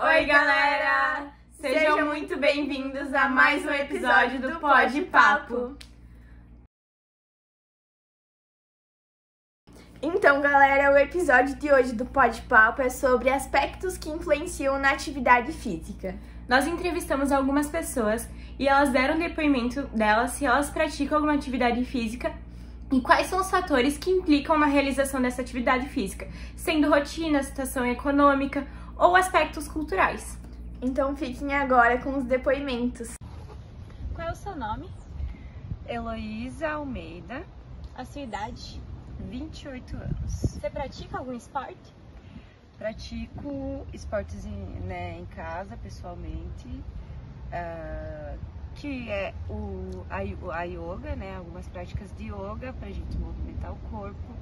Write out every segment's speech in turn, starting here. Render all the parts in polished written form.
Oi, galera! Sejam muito bem-vindos a mais um episódio do Pode Papo. Então, galera, o episódio de hoje do Pode Papo é sobre aspectos que influenciam na atividade física. Nós entrevistamos algumas pessoas e elas deram depoimento delas se elas praticam alguma atividade física e quais são os fatores que implicam na realização dessa atividade física, sendo rotina, situação econômica ou aspectos culturais. Então fiquem agora com os depoimentos. Qual é o seu nome? Heloísa Almeida. A sua idade? 28 anos. Você pratica algum esporte? Pratico esportes em casa, pessoalmente, que é a yoga, né? Algumas práticas de yoga para a gente movimentar o corpo,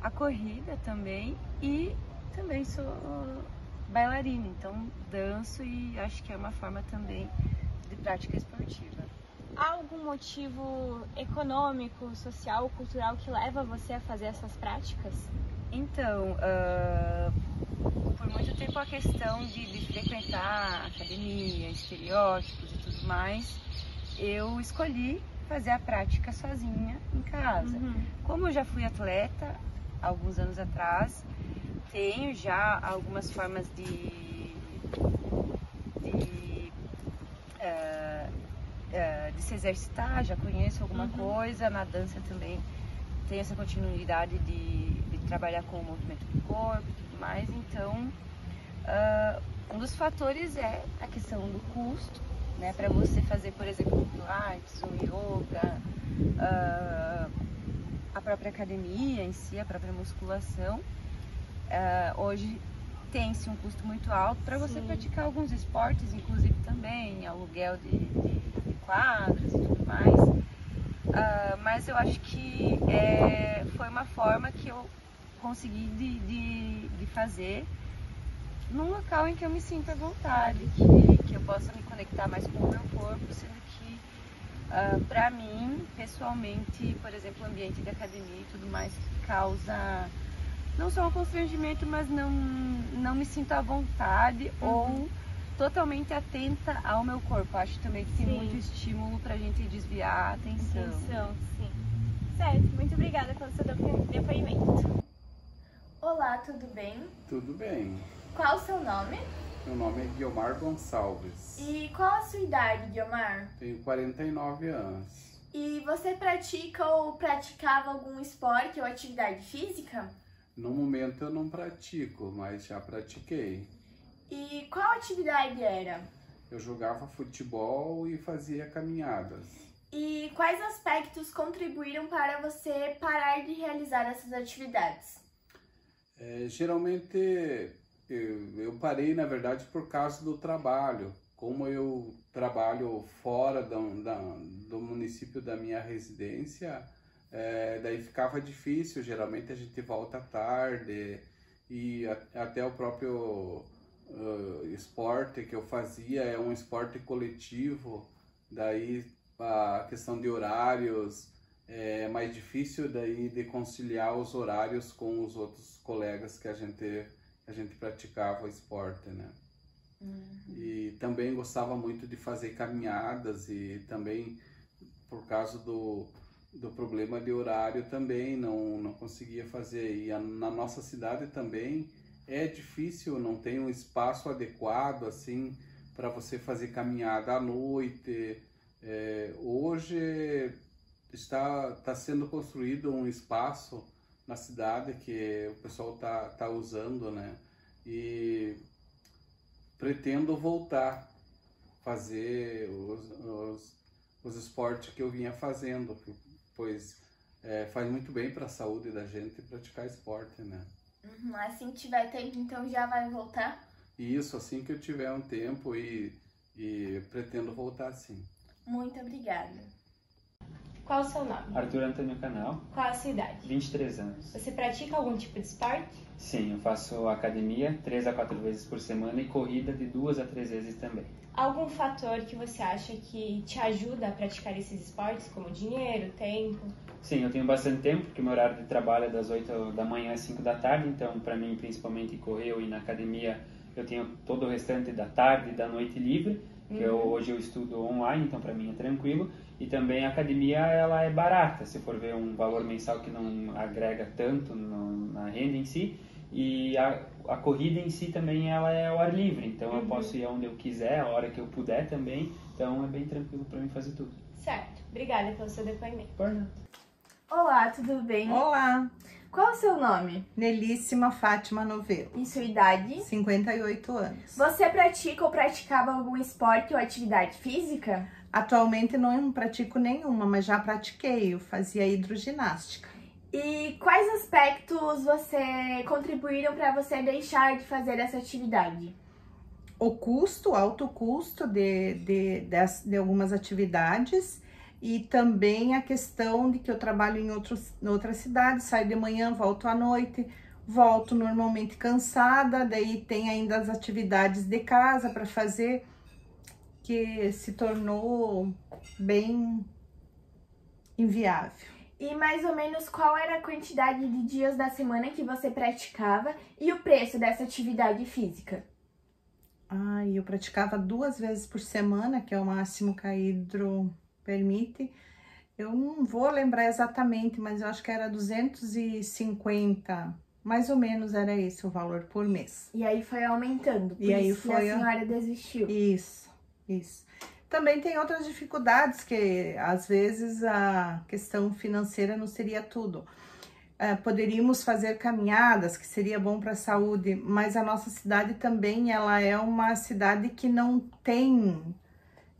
a corrida também, e também sou bailarina, então danço e acho que é uma forma também de prática esportiva. Há algum motivo econômico, social, cultural que leva você a fazer essas práticas? Então, por muito tempo a questão de frequentar academia, estereótipos e tudo mais, eu escolhi fazer a prática sozinha em casa. Como eu já fui atleta alguns anos atrás, tenho já algumas formas de se exercitar, já conheço alguma coisa, na dança também tenho essa continuidade de trabalhar com o movimento do corpo e tudo mais, então um dos fatores é a questão do custo, né, para você fazer, por exemplo, um pilates, um yoga, a própria academia em si, a própria musculação, hoje tem-se um custo muito alto para você praticar alguns esportes, inclusive também aluguel de quadras e tudo mais, mas eu acho que foi uma forma que eu consegui de fazer num local em que eu me sinto à vontade, que eu possa me conectar mais com o meu corpo, sendo que para mim, pessoalmente, por exemplo, o ambiente de academia e tudo mais causa não só um constrangimento, mas não me sinto à vontade ou totalmente atenta ao meu corpo. Acho também que tem muito estímulo pra gente desviar a atenção. Sim. Certo, muito obrigada pelo seu depoimento. Olá, tudo bem? Tudo bem. Qual o seu nome? Meu nome é Guiomar Gonçalves. E qual a sua idade, Guiomar? Tenho 49 anos. E você pratica ou praticava algum esporte ou atividade física? No momento eu não pratico, mas já pratiquei. E qual atividade era? Eu jogava futebol e fazia caminhadas. E quais aspectos contribuíram para você parar de realizar essas atividades? Geralmente eu parei, na verdade, por causa do trabalho. Como eu trabalho fora do município da minha residência, daí ficava difícil. Geralmente a gente volta tarde e até o próprio esporte que eu fazia é um esporte coletivo, daí a questão de horários é mais difícil daí de conciliar os horários com os outros colegas que a gente praticava o esporte, né? E também gostava muito de fazer caminhadas e também por causa do problema de horário também não conseguia fazer. E na nossa cidade também é difícil, não tem um espaço adequado assim para você fazer caminhada à noite. Hoje está sendo construído um espaço na cidade que o pessoal tá usando, né? E pretendo voltar a fazer os esportes que eu vinha fazendo, pois faz muito bem para a saúde da gente praticar esporte, né? Assim que tiver tempo, então já vai voltar? Isso, assim que eu tiver um tempo e pretendo voltar sim. Muito obrigada. Qual o seu nome? Arthur Antônio Canal. Qual a sua idade? 23 anos. Você pratica algum tipo de esporte? Sim, eu faço academia 3 a 4 vezes por semana e corrida de 2 a 3 vezes também. Algum fator que você acha que te ajuda a praticar esses esportes, como dinheiro, tempo? Sim, eu tenho bastante tempo, porque meu horário de trabalho é das 8 da manhã às 5 da tarde, então para mim, principalmente correr ou ir na academia eu tenho todo o restante da tarde e da noite livre, que hoje eu estudo online, então para mim é tranquilo. E também a academia, ela é barata, se for ver um valor mensal que não agrega tanto na renda em si. E a corrida em si também, ela é ao ar livre, então eu posso ir onde eu quiser, a hora que eu puder também. Então é bem tranquilo para mim fazer tudo. Certo. Obrigada pelo seu depoimento. Por nada. Olá, tudo bem? Olá, Qual é o seu nome Nelíssima Fátima Novelo, e sua idade? 58 anos. Você pratica ou praticava algum esporte ou atividade física? Atualmente não pratico nenhuma, mas já pratiquei, eu fazia hidroginástica. E quais aspectos você contribuíram para você deixar de fazer essa atividade? O custo, alto custo de algumas atividades e também a questão de que eu trabalho em outra cidade, saio de manhã, volto à noite, volto normalmente cansada, daí tem ainda as atividades de casa para fazer, que se tornou bem inviável. E mais ou menos qual era a quantidade de dias da semana que você praticava e o preço dessa atividade física? Eu praticava 2 vezes por semana, que é o máximo que a hidro permite. Eu não vou lembrar exatamente, mas eu acho que era 250, mais ou menos era esse o valor por mês. E aí foi aumentando, por E aí isso que a senhora desistiu. Isso. Também tem outras dificuldades, que às vezes a questão financeira não seria tudo. Poderíamos fazer caminhadas, que seria bom para a saúde, mas a nossa cidade também, ela é uma cidade que não tem,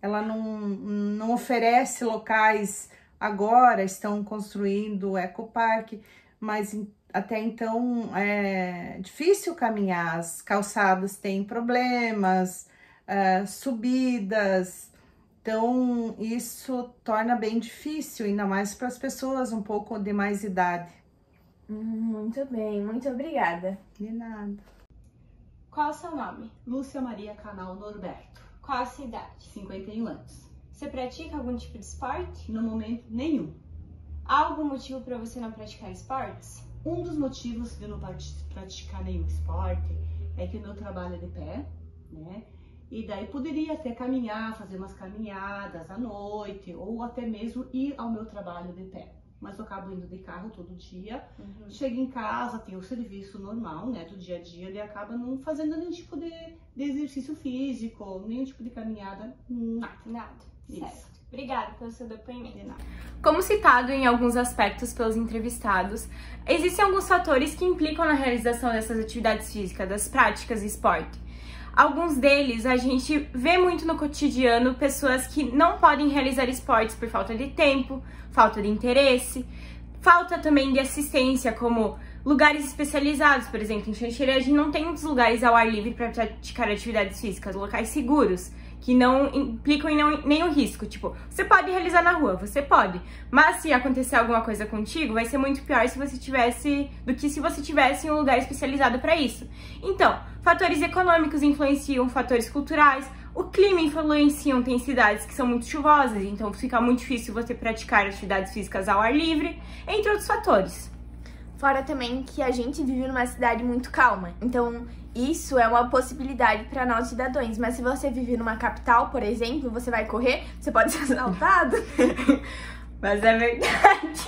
ela não oferece locais. Agora estão construindo o ecoparque, mas até então é difícil caminhar, as calçadas têm problemas, subidas, então isso torna bem difícil, ainda mais para as pessoas um pouco de mais idade. Muito bem, muito obrigada. De nada. Qual o seu nome? Lúcia Maria Canal Norberto, Qual a sua idade? 51 anos. Você pratica algum tipo de esporte? No momento, nenhum. Há algum motivo para você não praticar esportes? Um dos motivos de eu não praticar nenhum esporte é que o meu trabalho é de pé, né? E daí poderia até caminhar, fazer umas caminhadas à noite, ou até mesmo ir ao meu trabalho de pé. Mas eu acabo indo de carro todo dia, chego em casa, tenho o serviço normal, né, do dia a dia, ele acaba não fazendo nenhum tipo de exercício físico, nenhum tipo de caminhada, nada. Nada. Isso. Certo. Obrigada pelo seu depoimento. De nada. Como citado em alguns aspectos pelos entrevistados, existem alguns fatores que implicam na realização dessas atividades físicas, das práticas de esporte. Alguns deles a gente vê muito no cotidiano, pessoas que não podem realizar esportes por falta de tempo, falta de interesse, falta também de assistência, como lugares especializados. Por exemplo, em Xanxerê a gente não tem muitos lugares ao ar livre para praticar atividades físicas, locais seguros, que não implicam em nenhum risco. Tipo, você pode realizar na rua, você pode, mas se acontecer alguma coisa contigo, vai ser muito pior do que se você tivesse em um lugar especializado para isso. Então, fatores econômicos influenciam, fatores culturais, o clima influencia. Tem cidades que são muito chuvosas, então fica muito difícil você praticar atividades físicas ao ar livre, entre outros fatores. Fora também que a gente vive numa cidade muito calma, então isso é uma possibilidade para nós cidadãos. Mas se você vive numa capital, por exemplo, você vai correr, você pode ser assaltado. Mas é verdade.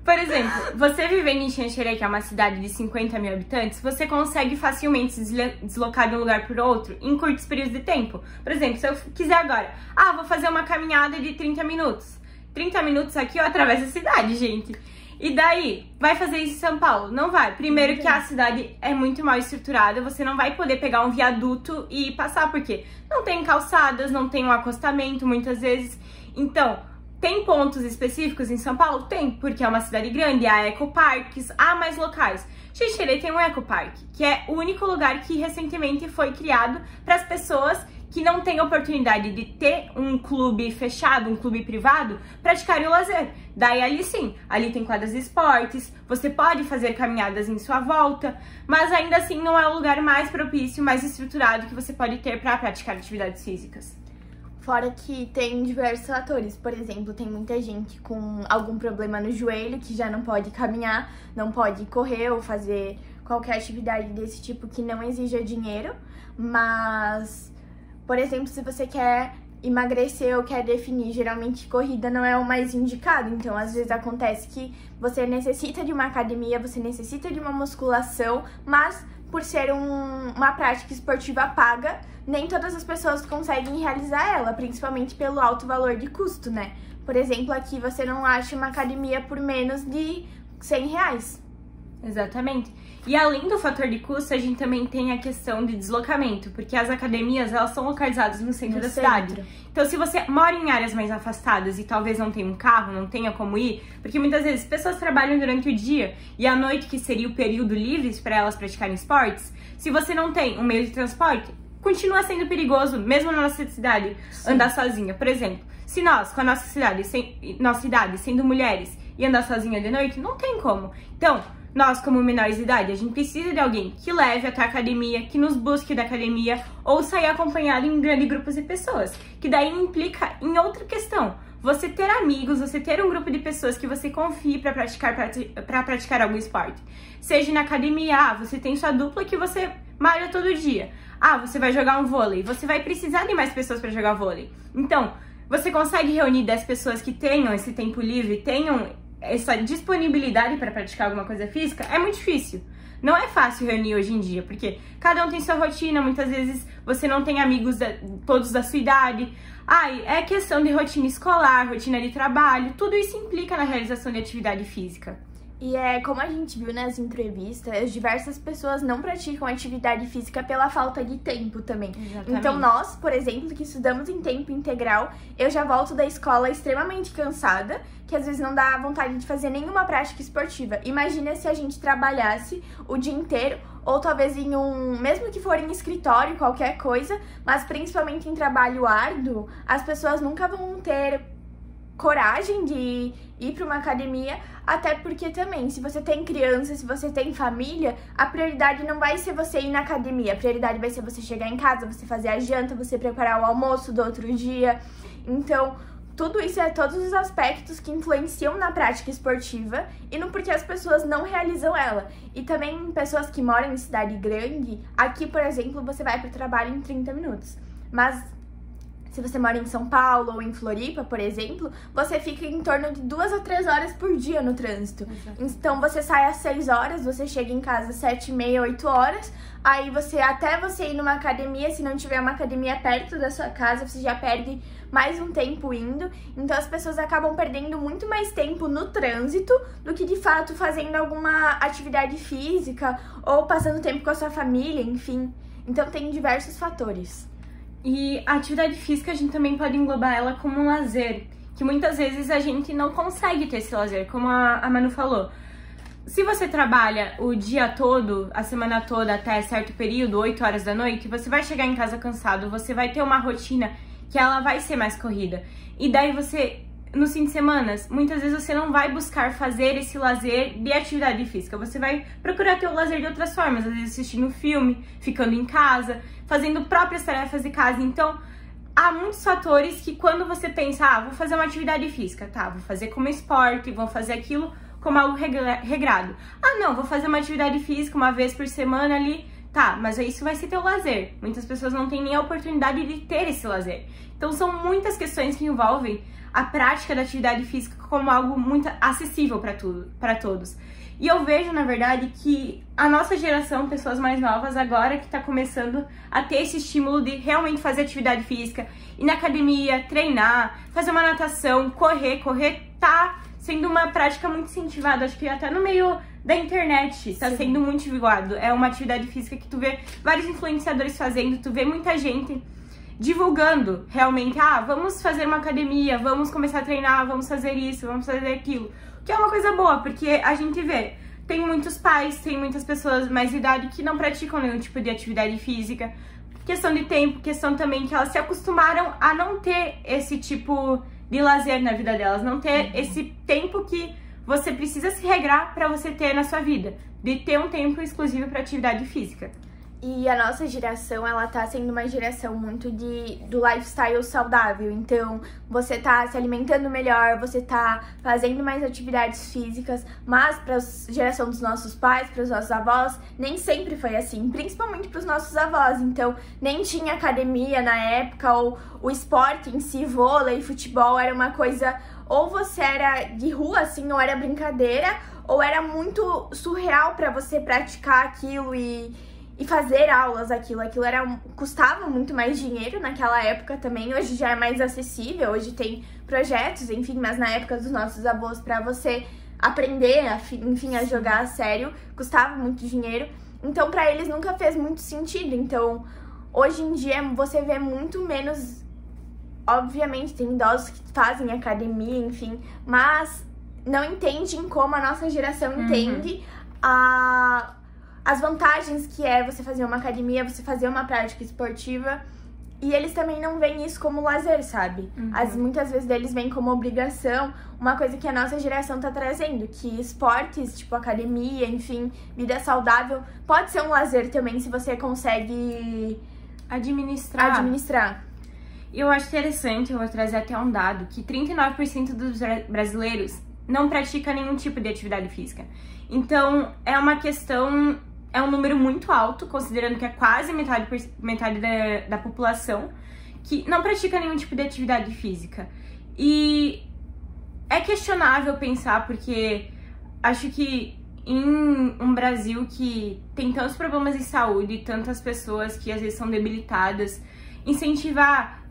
Por exemplo, você vivendo em Xanxerê, que é uma cidade de 50 mil habitantes, você consegue facilmente se deslocar de um lugar para outro em curtos períodos de tempo. Por exemplo, se eu quiser agora, vou fazer uma caminhada de 30 minutos. 30 minutos aqui eu atravesso a cidade, gente. E daí, vai fazer isso em São Paulo? Não vai. Primeiro que a cidade é muito mal estruturada, você não vai poder pegar um viaduto e passar, porque não tem calçadas, não tem um acostamento muitas vezes. Então, tem pontos específicos em São Paulo? Tem, porque é uma cidade grande, há ecoparques, há mais locais. Xanxerê tem um ecoparque, que é o único lugar que recentemente foi criado para as pessoas que não têm oportunidade de ter um clube fechado, um clube privado, praticarem o lazer. Daí ali sim, ali tem quadras de esportes, você pode fazer caminhadas em sua volta, mas ainda assim não é o lugar mais propício, mais estruturado que você pode ter para praticar atividades físicas. Fora que tem diversos fatores, por exemplo, tem muita gente com algum problema no joelho que já não pode caminhar, não pode correr ou fazer qualquer atividade desse tipo que não exija dinheiro, mas, por exemplo, se você quer emagrecer ou quer definir, geralmente corrida não é o mais indicado, então às vezes acontece que você necessita de uma academia, você necessita de uma musculação, mas por ser uma prática esportiva paga, nem todas as pessoas conseguem realizar ela, principalmente pelo alto valor de custo, né? Por exemplo, aqui você não acha uma academia por menos de R$100. Exatamente. E além do fator de custo, a gente também tem a questão de deslocamento, porque as academias, elas são localizadas no centro da cidade. Então, se você mora em áreas mais afastadas e talvez não tenha um carro, não tenha como ir, porque muitas vezes pessoas trabalham durante o dia e à noite, que seria o período livre para elas praticarem esportes, se você não tem um meio de transporte, continua sendo perigoso, mesmo na nossa cidade, andar sozinha. Por exemplo, se nós, com a nossa idade, sendo mulheres, e andar sozinha de noite, não tem como. Então, nós, como menores de idade, a gente precisa de alguém que leve até a academia, que nos busque da academia, ou sair acompanhado em grandes grupos de pessoas. Que daí implica em outra questão. Você ter amigos, você ter um grupo de pessoas que você confie para praticar algum esporte. Seja na academia, você tem sua dupla que você malha todo dia. Você vai jogar um vôlei, você vai precisar de mais pessoas para jogar vôlei. Então, você consegue reunir 10 pessoas que tenham esse tempo livre, tenham essa disponibilidade para praticar alguma coisa física? É muito difícil. Não é fácil reunir hoje em dia, porque cada um tem sua rotina, muitas vezes você não tem amigos todos da sua idade. É questão de rotina escolar, rotina de trabalho, tudo isso implica na realização de atividade física. E é como a gente viu nas entrevistas, diversas pessoas não praticam atividade física pela falta de tempo também. Exatamente. Então nós, por exemplo, que estudamos em tempo integral, eu já volto da escola extremamente cansada, que às vezes não dá vontade de fazer nenhuma prática esportiva. Imagina se a gente trabalhasse o dia inteiro, ou talvez mesmo que for em escritório, qualquer coisa, mas principalmente em trabalho árduo, as pessoas nunca vão ter coragem de ir para uma academia, até porque também, se você tem criança, se você tem família, a prioridade não vai ser você ir na academia, a prioridade vai ser você chegar em casa, você fazer a janta, você preparar o almoço do outro dia. Então, tudo isso é todos os aspectos que influenciam na prática esportiva e no porquê as pessoas não realizam ela. E também pessoas que moram em cidade grande, aqui, por exemplo, você vai para o trabalho em 30 minutos. Mas se você mora em São Paulo ou em Floripa, por exemplo, você fica em torno de 2 ou 3 horas por dia no trânsito. Então você sai às 6 horas, você chega em casa às 7h30, 8 horas, aí até você ir numa academia, se não tiver uma academia perto da sua casa, você já perde mais um tempo indo. Então as pessoas acabam perdendo muito mais tempo no trânsito do que de fato fazendo alguma atividade física ou passando tempo com a sua família, enfim. Então tem diversos fatores. E a atividade física a gente também pode englobar ela como um lazer, que muitas vezes a gente não consegue ter esse lazer, como a Manu falou. Se você trabalha o dia todo, a semana toda, até certo período, 8 horas da noite, você vai chegar em casa cansado, você vai ter uma rotina que ela vai ser mais corrida. E daí você, nos fins de semana, muitas vezes você não vai buscar fazer esse lazer de atividade física. Você vai procurar ter o lazer de outras formas, às vezes assistindo um filme, ficando em casa, fazendo próprias tarefas de casa. Então, há muitos fatores que quando você pensa, vou fazer uma atividade física, vou fazer como esporte, vou fazer aquilo como algo regrado. Não, vou fazer uma atividade física uma vez por semana ali, mas isso vai ser teu lazer. Muitas pessoas não têm nem a oportunidade de ter esse lazer. Então, são muitas questões que envolvem a prática da atividade física como algo muito acessível para todos. E eu vejo, na verdade, que a nossa geração, pessoas mais novas, agora que está começando a ter esse estímulo de realmente fazer atividade física, ir na academia, treinar, fazer uma natação, correr tá sendo uma prática muito incentivada, acho que até no meio da internet está sendo muito divulgado. É uma atividade física que tu vê vários influenciadores fazendo, tu vê muita gente divulgando realmente, vamos fazer uma academia, vamos começar a treinar, vamos fazer isso, vamos fazer aquilo. Que é uma coisa boa, porque a gente vê, tem muitos pais, tem muitas pessoas mais de idade que não praticam nenhum tipo de atividade física. Questão de tempo, questão também que elas se acostumaram a não ter esse tipo de lazer na vida delas, não ter esse tempo que você precisa se regrar para você ter na sua vida, de ter um tempo exclusivo para atividade física. E a nossa geração, ela tá sendo uma geração muito do lifestyle saudável. Então, você tá se alimentando melhor, você tá fazendo mais atividades físicas. Mas pra geração dos nossos pais, pros nossos avós, nem sempre foi assim. Principalmente pros nossos avós. Então, nem tinha academia na época, ou o esporte em si, vôlei, futebol, era uma coisa... Ou você era de rua, assim, ou era brincadeira, ou era muito surreal pra você praticar aquilo e fazer aulas aquilo. Aquilo custava muito mais dinheiro naquela época também. Hoje já é mais acessível, hoje tem projetos, enfim, mas na época dos nossos avós, pra você aprender, enfim, a jogar a sério, custava muito dinheiro. Então, pra eles nunca fez muito sentido. Então, hoje em dia, você vê muito menos... Obviamente, tem idosos que fazem academia, enfim, mas não entendem como a nossa geração entende as vantagens que é você fazer uma academia, você fazer uma prática esportiva. E eles também não veem isso como lazer, sabe? Muitas vezes eles veem como obrigação, uma coisa que a nossa geração tá trazendo, que esportes, tipo academia, enfim, vida saudável, pode ser um lazer também se você consegue administrar. Eu acho interessante, eu vou trazer até um dado, que 39% dos brasileiros não pratica nenhum tipo de atividade física. Então, é uma questão, é um número muito alto, considerando que é quase metade da população que não pratica nenhum tipo de atividade física. E é questionável pensar, porque acho que em um Brasil que tem tantos problemas de saúde, tantas pessoas que às vezes são debilitadas, incentivar...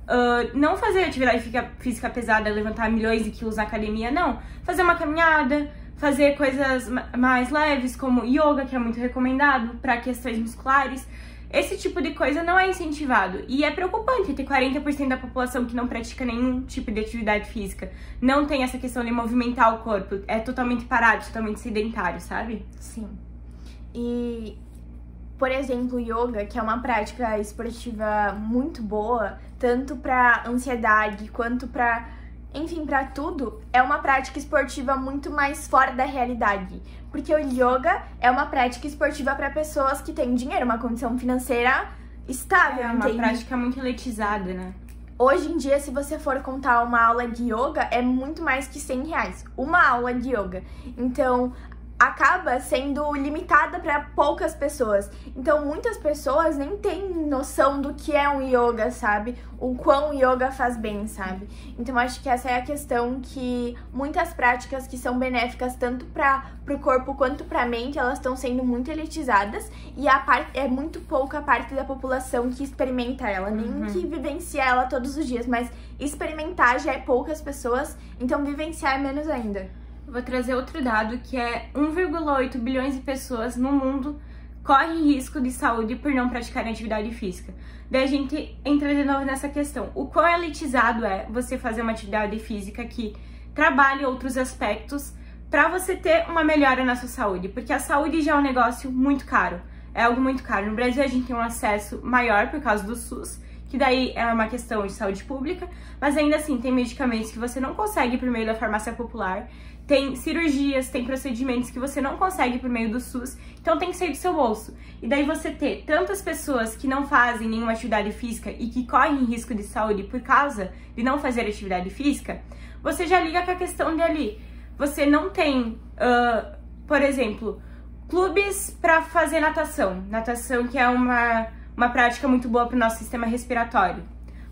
não fazer atividade física pesada, levantar milhões de quilos na academia, não. Fazer uma caminhada, fazer coisas mais leves, como yoga, que é muito recomendado para questões musculares. Esse tipo de coisa não é incentivado. E é preocupante ter 40% da população que não pratica nenhum tipo de atividade física. Não tem essa questão de movimentar o corpo. É totalmente parado, totalmente sedentário, sabe? Sim. E... Por exemplo, o yoga, que é uma prática esportiva muito boa, tanto para ansiedade quanto para, enfim, para tudo, é uma prática esportiva muito mais fora da realidade. Porque o yoga é uma prática esportiva para pessoas que têm dinheiro, uma condição financeira estável. É uma prática muito elitizada, né? Hoje em dia, se você for contar uma aula de yoga, é muito mais que R$100. Uma aula de yoga. Então... acaba sendo limitada para poucas pessoas. Então, muitas pessoas nem têm noção do que é um yoga, sabe? O quão o yoga faz bem, sabe? Então, acho que essa é a questão, que muitas práticas que são benéficas tanto para o corpo quanto para a mente, elas estão sendo muito elitizadas, e é muito pouca parte da população que experimenta ela, nem que vivencia ela todos os dias, mas experimentar já é poucas pessoas, então vivenciar é menos ainda. Vou trazer outro dado, que é 1,8 bilhões de pessoas no mundo correm risco de saúde por não praticarem atividade física. Daí a gente entra de novo nessa questão. O quão elitizado é você fazer uma atividade física que trabalhe outros aspectos para você ter uma melhora na sua saúde? Porque a saúde já é um negócio muito caro. É algo muito caro. No Brasil a gente tem um acesso maior por causa do SUS, que daí é uma questão de saúde pública, mas ainda assim tem medicamentos que você não consegue por meio da farmácia popular, tem cirurgias, tem procedimentos que você não consegue por meio do SUS, então tem que sair do seu bolso. E daí você ter tantas pessoas que não fazem nenhuma atividade física e que correm risco de saúde por causa de não fazer atividade física, você já liga com a questão de ali. Você não tem, por exemplo, clubes para fazer natação. Natação que é uma prática muito boa para o nosso sistema respiratório.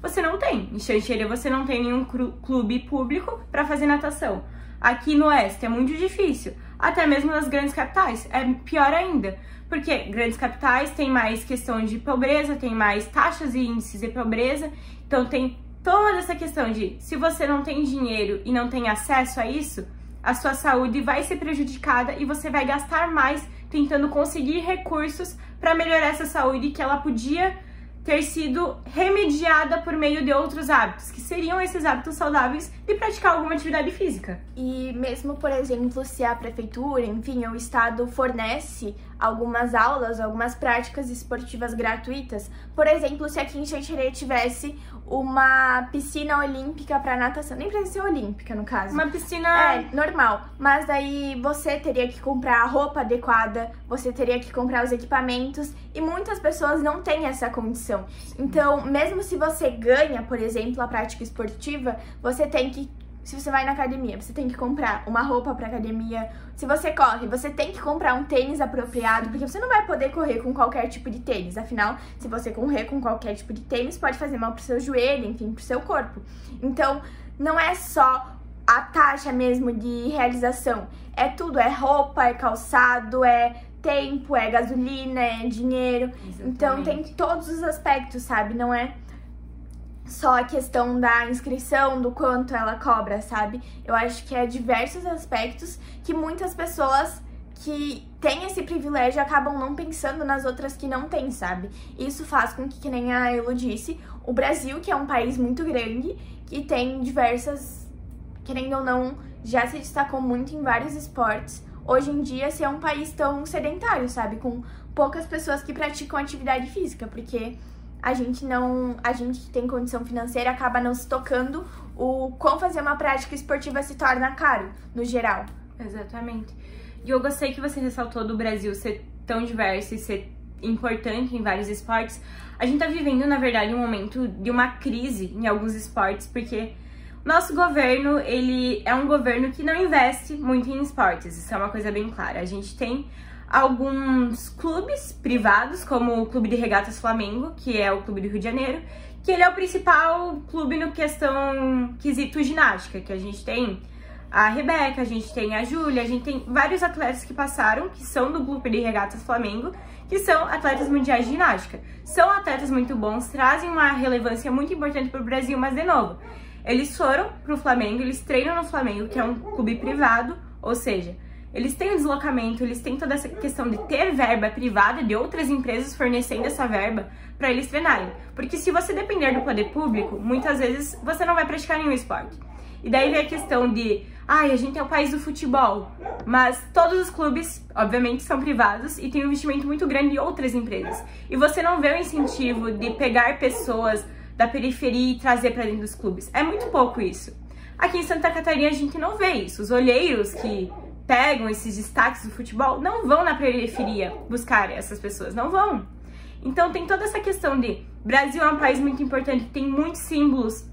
Você não tem. Em Xanxerê você não tem nenhum clube público para fazer natação. Aqui no Oeste é muito difícil, até mesmo nas grandes capitais, é pior ainda, porque grandes capitais têm mais questão de pobreza, tem mais taxas e índices de pobreza, então tem toda essa questão de, se você não tem dinheiro e não tem acesso a isso, a sua saúde vai ser prejudicada e você vai gastar mais tentando conseguir recursos para melhorar essa saúde que ela podia ter sido remediada por meio de outros hábitos, que seriam esses hábitos saudáveis de praticar alguma atividade física. E mesmo, por exemplo, se a prefeitura, enfim, o estado fornece algumas aulas, algumas práticas esportivas gratuitas. Por exemplo, se aqui em Xanxerê tivesse uma piscina olímpica para natação, nem precisa ser olímpica no caso. Uma piscina normal, mas aí você teria que comprar a roupa adequada, você teria que comprar os equipamentos e muitas pessoas não têm essa condição. Então, mesmo se você ganha, por exemplo, a prática esportiva, você tem que, se você vai na academia, você tem que comprar uma roupa para academia. Se você corre, você tem que comprar um tênis apropriado, porque você não vai poder correr com qualquer tipo de tênis. Afinal, se você correr com qualquer tipo de tênis, pode fazer mal pro seu joelho, enfim, pro seu corpo. Então, não é só a taxa mesmo de realização. É tudo, é roupa, é calçado, é tempo, é gasolina, é dinheiro. Exatamente. Então, tem todos os aspectos, sabe? Não é só a questão da inscrição, do quanto ela cobra, sabe? Eu acho que é diversos aspectos que muitas pessoas que têm esse privilégio acabam não pensando nas outras que não têm, sabe? Isso faz com que nem a Elo disse, o Brasil, que é um país muito grande, que tem diversas, querendo ou não, já se destacou muito em vários esportes, hoje em dia ser um país tão sedentário, sabe? Com poucas pessoas que praticam atividade física, porque a gente que tem condição financeira acaba não se tocando o quão fazer uma prática esportiva se torna caro, no geral. Exatamente. E eu gostei que você ressaltou do Brasil ser tão diverso e ser importante em vários esportes. A gente tá vivendo, na verdade, um momento de uma crise em alguns esportes, porque nosso governo, ele é um governo que não investe muito em esportes, isso é uma coisa bem clara. A gente tem alguns clubes privados, como o Clube de Regatas Flamengo, que é o clube do Rio de Janeiro, que ele é o principal clube no quesito ginástica, que a gente tem a Rebeca, a gente tem a Júlia, a gente tem vários atletas que passaram, que são do Clube de Regatas Flamengo, que são atletas mundiais de ginástica. São atletas muito bons, trazem uma relevância muito importante para o Brasil, mas de novo, eles foram pro Flamengo, eles treinam no Flamengo, que é um clube privado, ou seja, eles têm o deslocamento, eles têm toda essa questão de ter verba privada de outras empresas fornecendo essa verba para eles treinarem. Porque se você depender do poder público, muitas vezes você não vai praticar nenhum esporte. E daí vem a questão de, a gente é o país do futebol, mas todos os clubes, obviamente, são privados e tem um investimento muito grande em outras empresas. E você não vê o incentivo de pegar pessoas da periferia e trazer para dentro dos clubes. É muito pouco isso. Aqui em Santa Catarina a gente não vê isso. Os olheiros que pegam esses destaques do futebol não vão na periferia buscar essas pessoas, não vão. Então tem toda essa questão de Brasil é um país muito importante, tem muitos símbolos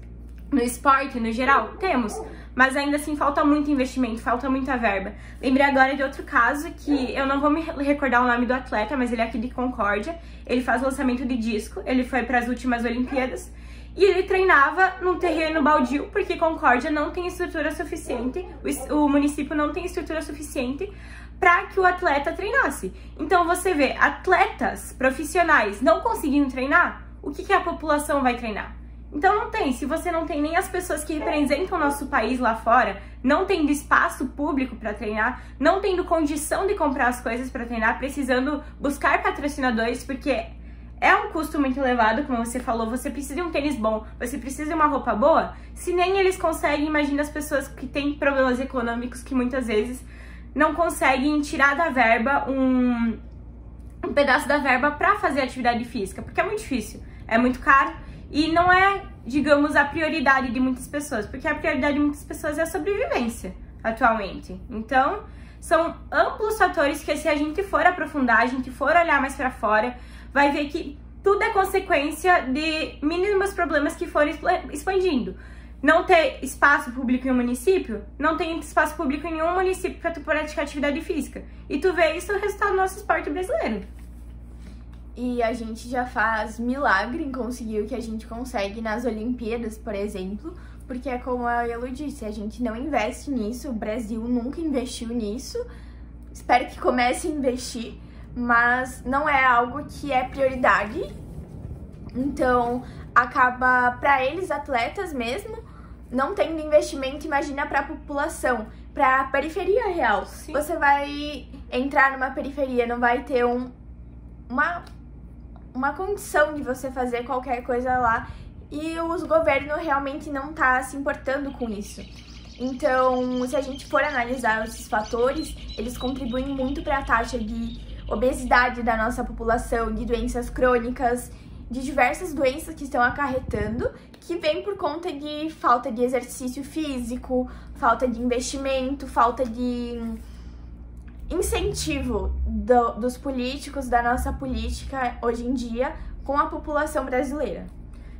no esporte, no geral, temos, mas ainda assim falta muito investimento, falta muita verba. Lembrei agora de outro caso que eu não vou me recordar o nome do atleta, mas ele é aqui de Concórdia, ele faz lançamento de disco, ele foi para as últimas Olimpíadas, e ele treinava num terreno baldio, porque Concórdia não tem estrutura suficiente, o município não tem estrutura suficiente para que o atleta treinasse. Então você vê atletas profissionais não conseguindo treinar, o que a população vai treinar? Então não tem, se você não tem nem as pessoas que representam o nosso país lá fora, não tendo espaço público para treinar, não tendo condição de comprar as coisas para treinar, precisando buscar patrocinadores, porque é um custo muito elevado, como você falou, você precisa de um tênis bom, você precisa de uma roupa boa, se nem eles conseguem, imagina as pessoas que têm problemas econômicos que muitas vezes não conseguem tirar da verba um pedaço da verba para fazer atividade física, porque é muito difícil, é muito caro e não é, digamos, a prioridade de muitas pessoas, porque a prioridade de muitas pessoas é a sobrevivência atualmente. Então, são amplos fatores que se a gente for aprofundar, a gente for olhar mais para fora, vai ver que tudo é consequência de mínimos problemas que foram expandindo. Não ter espaço público em um município, não tem espaço público em nenhum município para tu praticar atividade física. E tu vê isso no resultado do nosso esporte brasileiro. E a gente já faz milagre em conseguir o que a gente consegue nas Olimpíadas, por exemplo, porque é como a Elo disse, a gente não investe nisso, o Brasil nunca investiu nisso, espero que comece a investir, mas não é algo que é prioridade, então acaba para eles, atletas mesmo, não tendo investimento, imagina para a população, para a periferia real. Sim. Você vai entrar numa periferia, não vai ter uma condição de você fazer qualquer coisa lá e os governos realmente não tá se importando com isso. Então, se a gente for analisar esses fatores, eles contribuem muito para a taxa de obesidade da nossa população, de doenças crônicas, de diversas doenças que estão acarretando, que vem por conta de falta de exercício físico, falta de investimento, falta de incentivo dos políticos, da nossa política hoje em dia com a população brasileira.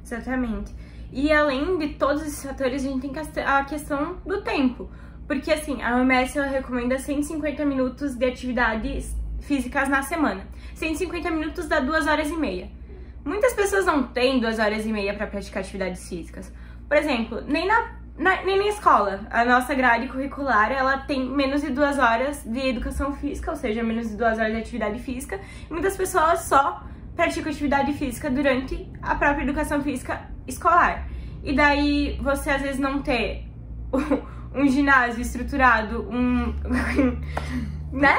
Exatamente. E além de todos esses fatores, a gente tem a questão do tempo. Porque assim, a OMS ela recomenda 150 minutos de atividades físicas na semana. 150 minutos dá 2 horas e meia. Muitas pessoas não têm 2 horas e meia para praticar atividades físicas. Por exemplo, nem na escola. A nossa grade curricular, ela tem menos de 2 horas de educação física, ou seja, menos de 2 horas de atividade física. E muitas pessoas só praticam atividade física durante a própria educação física escolar. E daí você às vezes não ter um ginásio estruturado, né?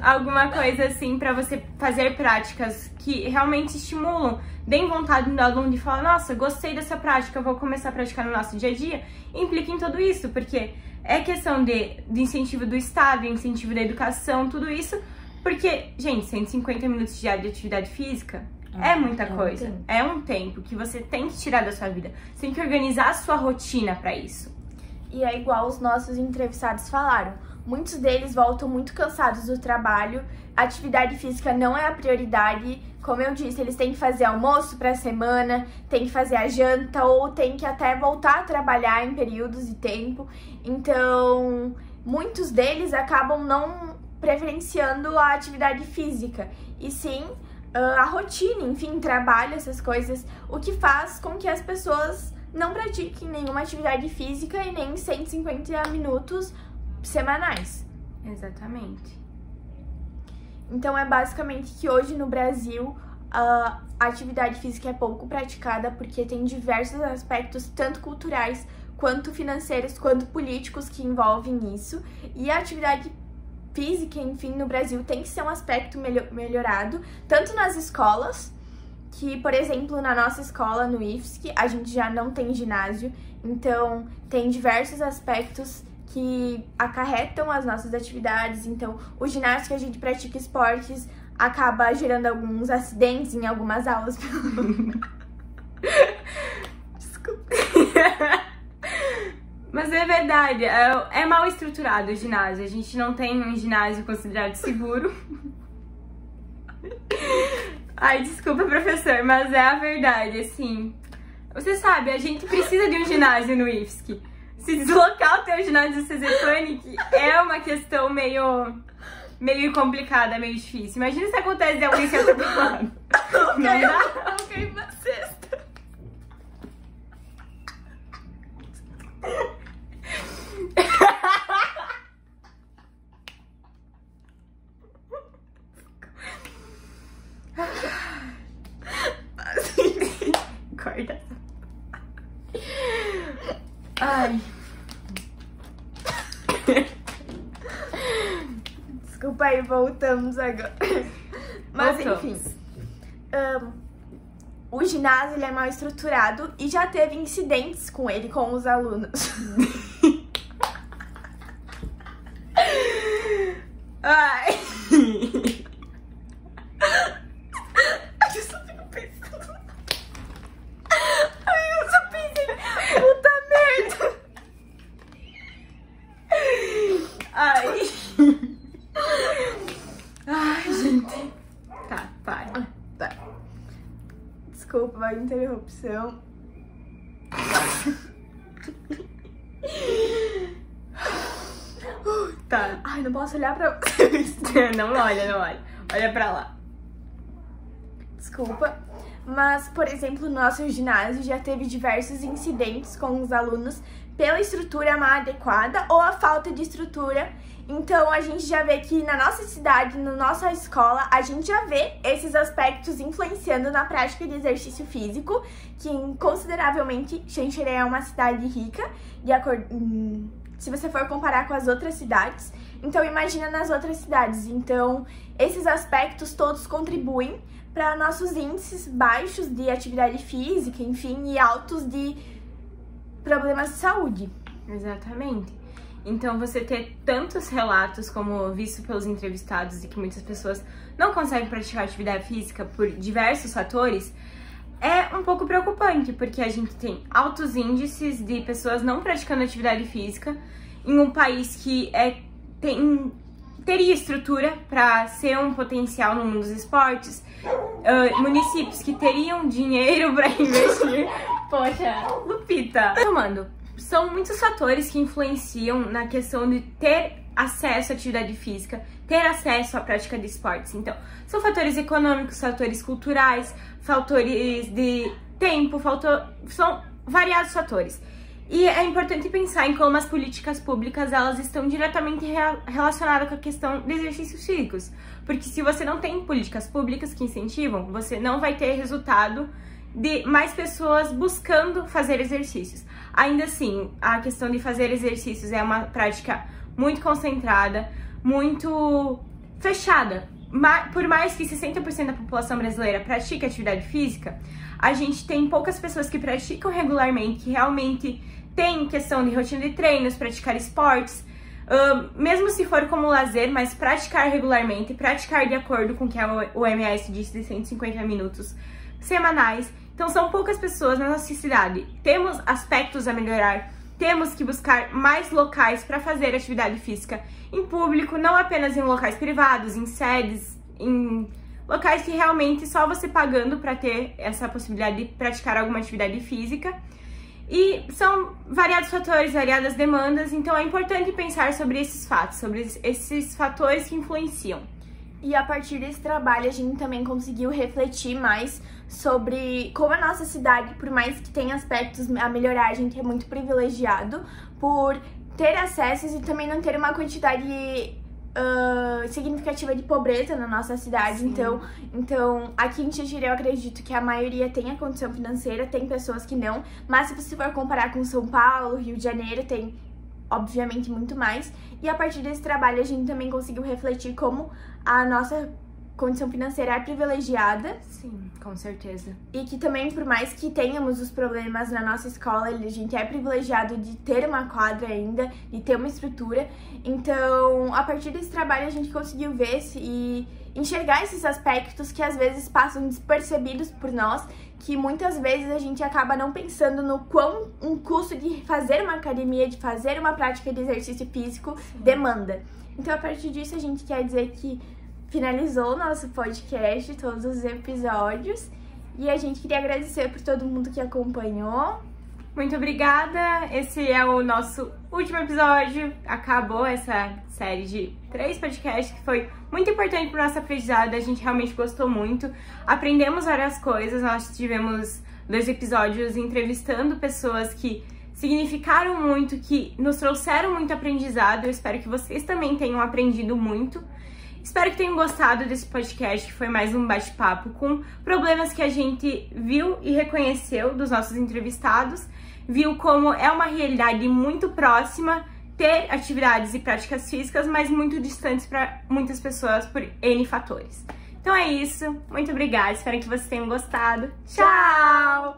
Alguma coisa assim pra você fazer práticas que realmente estimulam, deem vontade do aluno de falar, nossa, gostei dessa prática, vou começar a praticar no nosso dia a dia, implica em tudo isso, porque é questão de incentivo do Estado, incentivo da educação, tudo isso, porque, gente, 150 minutos diários de atividade física é muita coisa, é um tempo que você tem que tirar da sua vida, você tem que organizar a sua rotina pra isso. E é igual os nossos entrevistados falaram, muitos deles voltam muito cansados do trabalho, a atividade física não é a prioridade, como eu disse, eles têm que fazer almoço pra semana, têm que fazer a janta ou têm que até voltar a trabalhar em períodos de tempo, então muitos deles acabam não preferenciando a atividade física, e sim a rotina, enfim, trabalho, essas coisas, o que faz com que as pessoas não pratiquem nenhuma atividade física e nem 150 minutos semanais. Exatamente. Então é basicamente que hoje no Brasil a atividade física é pouco praticada porque tem diversos aspectos, tanto culturais, quanto financeiros, quanto políticos que envolvem isso. E a atividade física, enfim, no Brasil tem que ser um aspecto melhorado, tanto nas escolas, que, por exemplo, na nossa escola, no IFSC, a gente já não tem ginásio, então tem diversos aspectos que acarretam as nossas atividades, então o ginásio que a gente pratica esportes acaba gerando alguns acidentes em algumas aulas. Desculpa. Mas é verdade, é mal estruturado o ginásio, a gente não tem um ginásio considerado seguro. Ai, desculpa, professor, mas é a verdade, assim. Você sabe, a gente precisa de um ginásio no IFSC. Se deslocar até o ginásio do CZ Panic é uma questão meio complicada, meio difícil. Imagina se acontece de alguém ser atropelado. Não dá? Eu caí na cesta. Corta. Ai. Desculpa aí, voltamos agora. Mas enfim, o ginásio ele é mal estruturado e já teve incidentes com ele, com os alunos. Ai. Eu só fico pensando. Ai, eu só pensei, puta merda. Ai. Ai, gente. Tá, para. Tá. Desculpa a interrupção. Tá. Ai, não posso olhar pra vocês. Não olha. Olha pra lá. Desculpa. Mas, por exemplo, no nosso ginásio já teve diversos incidentes com os alunos pela estrutura mal adequada ou a falta de estrutura. Então, a gente já vê que na nossa cidade, na nossa escola, a gente já vê esses aspectos influenciando na prática de exercício físico, que consideravelmente Xanxerê é uma cidade rica, de acordo, se você for comparar com as outras cidades. Então, imagina nas outras cidades. Então, esses aspectos todos contribuem para nossos índices baixos de atividade física, enfim, e altos de problemas de saúde. Exatamente. Então, você ter tantos relatos como visto pelos entrevistados e que muitas pessoas não conseguem praticar atividade física por diversos fatores, é um pouco preocupante, porque a gente tem altos índices de pessoas não praticando atividade física em um país que teria estrutura para ser um potencial no mundo dos esportes, municípios que teriam dinheiro para investir. Poxa, Lupita! Tomando, são muitos fatores que influenciam na questão de ter acesso à atividade física, ter acesso à prática de esportes. Então, são fatores econômicos, fatores culturais, fatores de tempo, são variados fatores. E é importante pensar em como as políticas públicas elas estão diretamente relacionadas com a questão de exercícios físicos. Porque se você não tem políticas públicas que incentivam, você não vai ter resultado de mais pessoas buscando fazer exercícios. Ainda assim, a questão de fazer exercícios é uma prática muito concentrada, muito fechada. Por mais que 60% da população brasileira pratique atividade física, a gente tem poucas pessoas que praticam regularmente, que realmente tem questão de rotina de treinos, praticar esportes, mesmo se for como lazer, mas praticar regularmente, praticar de acordo com o que a OMS disse de 150 minutos semanais. Então são poucas pessoas na nossa cidade. Temos aspectos a melhorar, temos que buscar mais locais para fazer atividade física em público, não apenas em locais privados, em sedes, em locais que realmente só você pagando para ter essa possibilidade de praticar alguma atividade física. E são variados fatores, variadas demandas, então é importante pensar sobre esses fatos, sobre esses fatores que influenciam. E a partir desse trabalho a gente também conseguiu refletir mais sobre como a nossa cidade, por mais que tenha aspectos a melhorar, a gente é muito privilegiado por ter acessos e também não ter uma quantidade significativa de pobreza na nossa cidade. Então aqui em Xixira eu acredito que a maioria tem a condição financeira, tem pessoas que não, mas se você for comparar com São Paulo, Rio de Janeiro, tem obviamente muito mais. E a partir desse trabalho a gente também conseguiu refletir como a nossa condição financeira é privilegiada. Sim, com certeza. E que também, por mais que tenhamos os problemas na nossa escola, a gente é privilegiado de ter uma quadra ainda, de ter uma estrutura. Então, a partir desse trabalho, a gente conseguiu ver e enxergar esses aspectos que às vezes passam despercebidos por nós, que muitas vezes a gente acaba não pensando no quão um custo de fazer uma academia, de fazer uma prática de exercício físico demanda. Então, a partir disso, a gente quer dizer que finalizou o nosso podcast, todos os episódios, e a gente queria agradecer por todo mundo que acompanhou. Muito obrigada, esse é o nosso último episódio, acabou essa série de 3 podcasts que foi muito importante para o nosso aprendizado, a gente realmente gostou muito, aprendemos várias coisas, nós tivemos 2 episódios entrevistando pessoas que significaram muito, que nos trouxeram muito aprendizado, eu espero que vocês também tenham aprendido muito. Espero que tenham gostado desse podcast, que foi mais um bate-papo com problemas que a gente viu e reconheceu dos nossos entrevistados, viu como é uma realidade muito próxima ter atividades e práticas físicas, mas muito distantes para muitas pessoas por N fatores. Então é isso, muito obrigada, espero que vocês tenham gostado. Tchau!